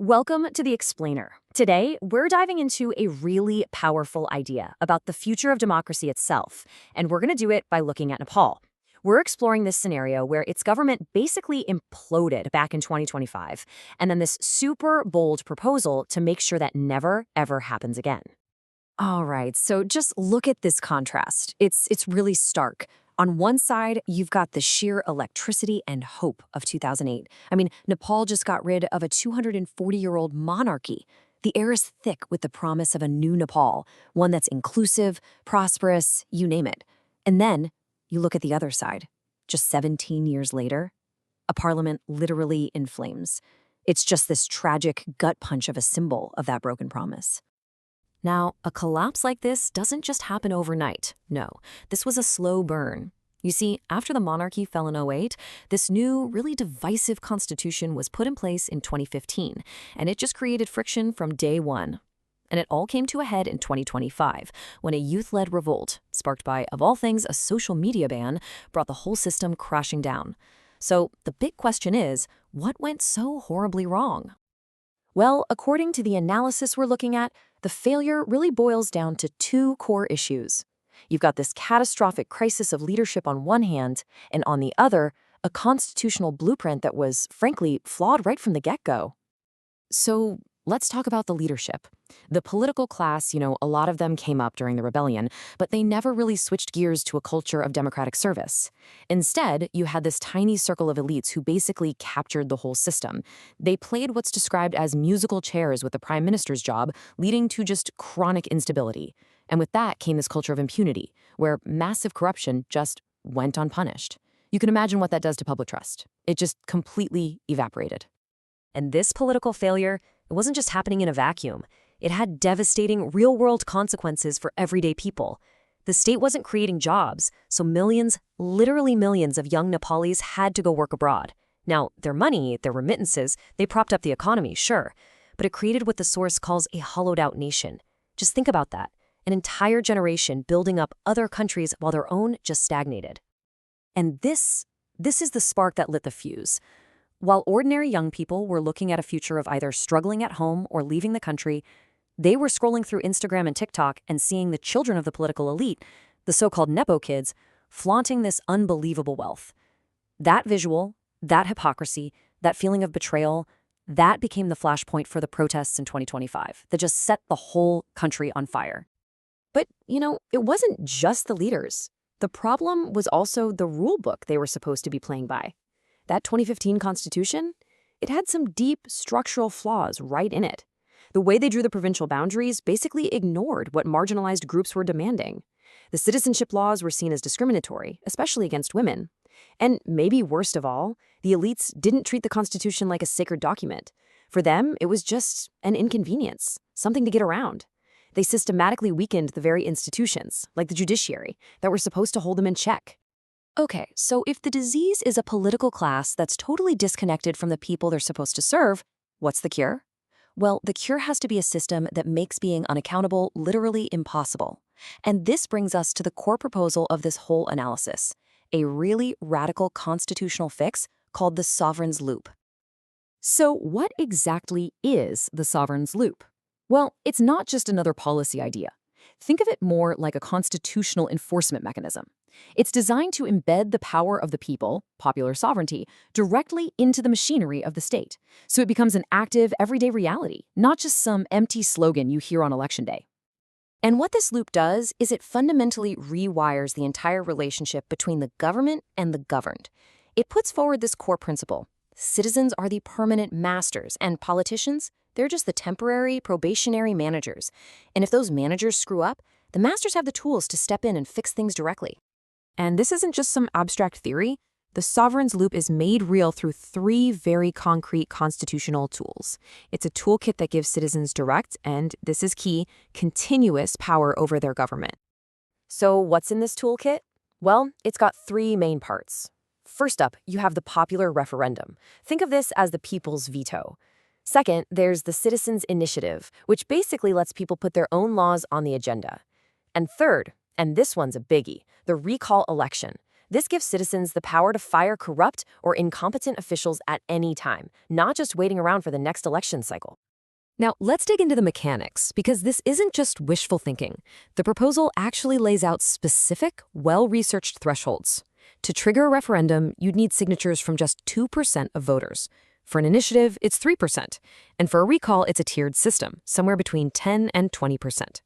Welcome to The Explainer. Today, we're diving into a really powerful idea about the future of democracy itself, and we're going to do it by looking at Nepal. We're exploring this scenario where its government basically imploded back in 2025, and then this super bold proposal to make sure that never, ever happens again. All right, so just look at this contrast. It's really stark. On one side, you've got the sheer electricity and hope of 2008. I mean, Nepal just got rid of a 240-year-old monarchy. The air is thick with the promise of a new Nepal, one that's inclusive, prosperous, you name it. And then you look at the other side. Just 17 years later, a parliament literally in flames. It's just this tragic gut punch of a symbol of that broken promise. Now, a collapse like this doesn't just happen overnight. No, this was a slow burn. You see, after the monarchy fell in '08, this new, really divisive constitution was put in place in 2015, and it just created friction from day one. And it all came to a head in 2025, when a youth-led revolt, sparked by, of all things, a social media ban, brought the whole system crashing down. So the big question is, what went so horribly wrong? Well, according to the analysis we're looking at, the failure really boils down to two core issues. You've got this catastrophic crisis of leadership on one hand, and on the other, a constitutional blueprint that was, frankly, flawed right from the get-go. So let's talk about the leadership. The political class, a lot of them came up during the rebellion, but they never really switched gears to a culture of democratic service. Instead, you had this tiny circle of elites who basically captured the whole system. They played what's described as musical chairs with the prime minister's job, leading to just chronic instability. And with that came this culture of impunity, where massive corruption just went unpunished. You can imagine what that does to public trust. It just completely evaporated. And this political failure, it wasn't just happening in a vacuum. It had devastating real-world consequences for everyday people. The state wasn't creating jobs, so millions, literally millions of young Nepalis had to go work abroad. Now, their money, their remittances, they propped up the economy, sure, but it created what the source calls a hollowed-out nation. Just think about that. An entire generation building up other countries while their own just stagnated. And this is the spark that lit the fuse. While ordinary young people were looking at a future of either struggling at home or leaving the country, they were scrolling through Instagram and TikTok and seeing the children of the political elite, the so-called Nepo kids, flaunting this unbelievable wealth. That visual, that hypocrisy, that feeling of betrayal, that became the flashpoint for the protests in 2025 that just set the whole country on fire. But, it wasn't just the leaders. The problem was also the rule book they were supposed to be playing by. That 2015 Constitution, it had some deep structural flaws right in it. The way they drew the provincial boundaries basically ignored what marginalized groups were demanding. The citizenship laws were seen as discriminatory, especially against women. And maybe worst of all, the elites didn't treat the Constitution like a sacred document. For them, it was just an inconvenience, something to get around. They systematically weakened the very institutions, like the judiciary, that were supposed to hold them in check. Okay, so if the disease is a political class that's totally disconnected from the people they're supposed to serve, what's the cure? Well, the cure has to be a system that makes being unaccountable literally impossible. And this brings us to the core proposal of this whole analysis, a really radical constitutional fix called the sovereign's loop. So what exactly is the sovereign's loop? Well, it's not just another policy idea. Think of it more like a constitutional enforcement mechanism. It's designed to embed the power of the people, popular sovereignty, directly into the machinery of the state, so it becomes an active, everyday reality, not just some empty slogan you hear on election day. And what this loop does is it fundamentally rewires the entire relationship between the government and the governed. It puts forward this core principle. Citizens are the permanent masters, and politicians, they're just the temporary, probationary managers. And if those managers screw up, the masters have the tools to step in and fix things directly. And this isn't just some abstract theory. The sovereign's loop is made real through three very concrete constitutional tools. It's a toolkit that gives citizens direct, and this is key, continuous power over their government. So what's in this toolkit? Well, it's got three main parts. First up, you have the popular referendum. Think of this as the people's veto. Second, there's the citizens' initiative, which basically lets people put their own laws on the agenda. And third, and this one's a biggie, the recall election. This gives citizens the power to fire corrupt or incompetent officials at any time, not just waiting around for the next election cycle. Now, let's dig into the mechanics, because this isn't just wishful thinking. The proposal actually lays out specific, well-researched thresholds. To trigger a referendum, you'd need signatures from just 2% of voters. For an initiative, it's 3%. And for a recall, it's a tiered system, somewhere between 10 and 20%.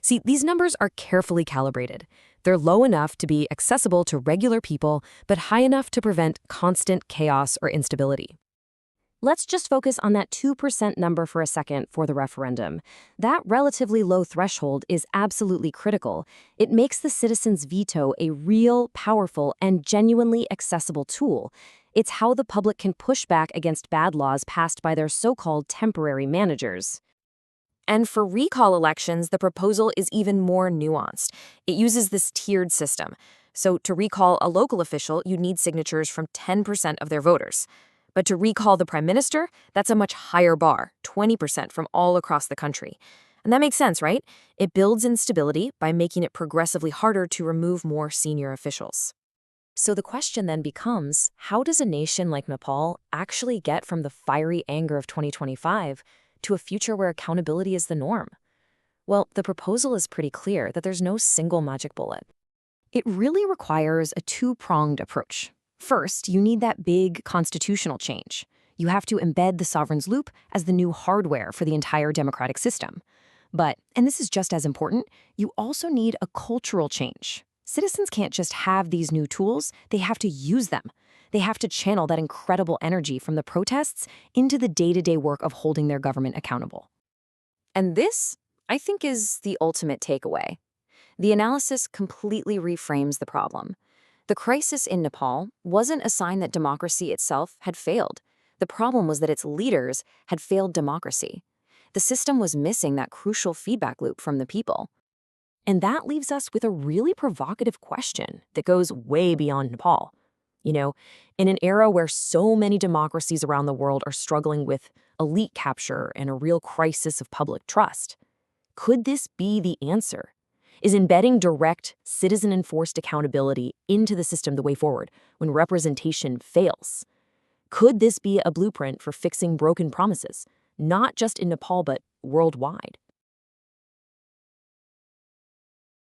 See, these numbers are carefully calibrated. They're low enough to be accessible to regular people, but high enough to prevent constant chaos or instability. Let's just focus on that 2% number for a second for the referendum. That relatively low threshold is absolutely critical. It makes the citizen's veto a real, powerful, and genuinely accessible tool. It's how the public can push back against bad laws passed by their so-called temporary managers. And for recall elections, the proposal is even more nuanced. It uses this tiered system. So to recall a local official, you need signatures from 10% of their voters. But to recall the prime minister, that's a much higher bar, 20% from all across the country. And that makes sense, right? It builds instability by making it progressively harder to remove more senior officials. So the question then becomes, how does a nation like Nepal actually get from the fiery anger of 2025 to a future where accountability is the norm? Well, the proposal is pretty clear that there's no single magic bullet. It really requires a two-pronged approach. First, you need that big constitutional change. You have to embed the sovereign's loop as the new hardware for the entire democratic system. But, and this is just as important, you also need a cultural change. Citizens can't just have these new tools, they have to use them. They have to channel that incredible energy from the protests into the day-to-day work of holding their government accountable. And this, I think, is the ultimate takeaway. The analysis completely reframes the problem. The crisis in Nepal wasn't a sign that democracy itself had failed. The problem was that its leaders had failed democracy. The system was missing that crucial feedback loop from the people. And that leaves us with a really provocative question that goes way beyond Nepal. In an era where so many democracies around the world are struggling with elite capture and a real crisis of public trust, could this be the answer? Is embedding direct, citizen-enforced accountability into the system the way forward when representation fails? Could this be a blueprint for fixing broken promises, not just in Nepal but worldwide?